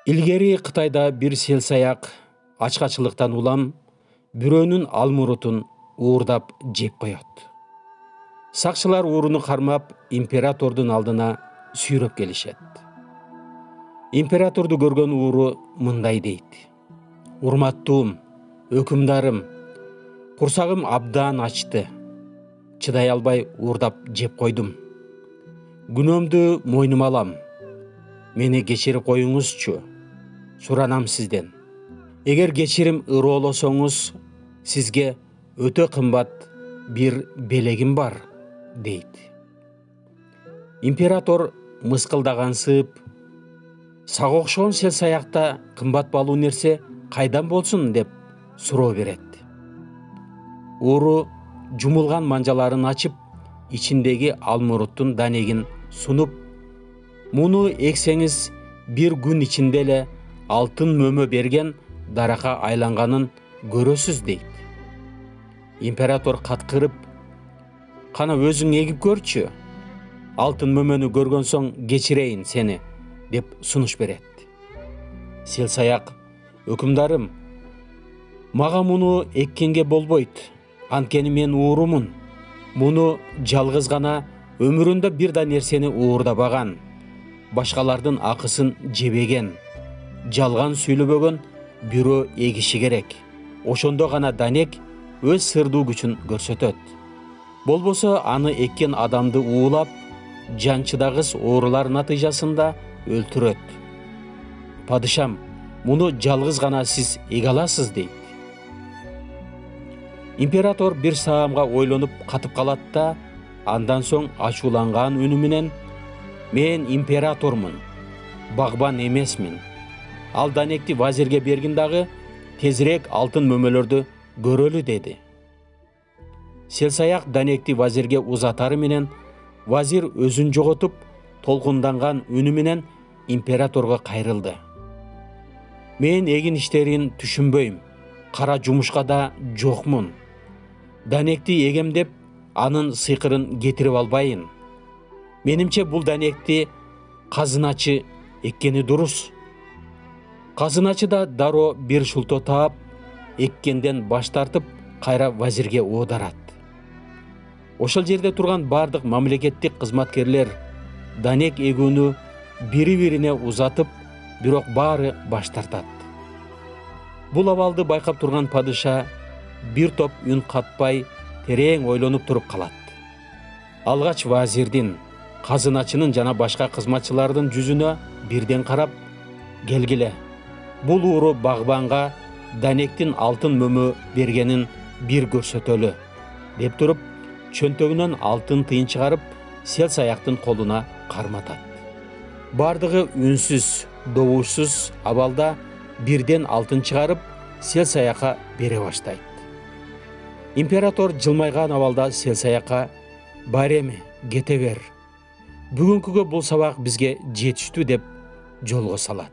Илгери Кытайда бир селсаяк ачкачылыктан улам бирөөнүн алмурутун уурдап жеп коет. Сакчылар ууруну кармап императордун алдына сүйрөп келишет. Императорду көргөн ууру мындай дейт: урматтуум, өкүмдарым, курсагым абдан ачты. Чыдай албай уурдап жеп койдум. Күнөөмдү мойнума алам. Мени кечирип коюңузчу. Суранам сизден. Эгер кечирим ыроолосоңуз, сизге өтө кымбат бир белегим бар, дейт. Император мыскылдагансып: сага окшогон селсаякта кымбат баалуу нерсе кайдан болсун деп суроо берет. Ууру жумулган манжаларын ачып, ичиндеги алмуруттун данегин сунуп: муну эксеңиз бир күн ичинде эле алтын мөмө берген даракка айланганын көрөсүз, дейт. Император каткырып: кана өзүң эгип көрчү, алтын мөмөнү көргөн соң кечирейин сени, деп сунуш берет. Селсаяк: өкүмдарым, мага муну эккенге болбойт, анткени мен уурумун. Муну жалгыз гана өмүрүндө бир да нерсени уурдабаган, башкалардын акысын жебеген, жалган сүйлөбөгөн бирөө эгиши керек. Ошондо гана данек өз сырдуу күчүн көрсөтөт. Болбосо аны эккен адамды уулап, жанчыдагыс оорулар натыйжасында өлтүрөт. Падышам, муну жалгыз гана сиз эге аласыз, дейт. Император бир саамга ойлонуп катып калат да, андан соң ачууланган үнү менен: мен императормун, багбан эмесмин. Ал данекти вазирге бергин дагы тезирээк алтын мөмөлөрдү көрөлү, деди. Селсаяк данекти вазирге узатары менен вазир өзүн жоготуп, толкунданган үнү менен императорго кайрылды. Мен эгин иштерин түшүнбөйм, кара жумушка да жокмун. Данекти эгем деп анын сыйкырын кетирип албайын. Менимче бул данекти казыначы эккени дурус. Казыначы да дароо бир шулто таап, эккенден баш тартып, кайра вазирге оодарат. Ошол жерде турган бардык мамлекеттик кызматкерлер данек эгүүнү бири-бирине узатып, бирок баары баш тартат. Бул абалды байкап турган падыша бир топ үн катпай терең ойлонуп туруп калат. Алгач вазирдин, казыначынын жана башка кызматчылардын жүзүнө бирден карап: келгиле, бул ууру багбанга данектин алтын мөмө бергенин бир көрсөтөлү, деп туруп, чөнтөгүнөн алтын тыйын чыгарып, селсаяктын колуна карматат. Бардыгы үнсүз, добушсуз абалда бирден алтын чыгарып, селсаякка бере баштайт. Император жылмайган абалда селсаякка: бар эми, кете бер. Бүгүнкүгө бул сабак бизге жетиштүү, деп жолго салат.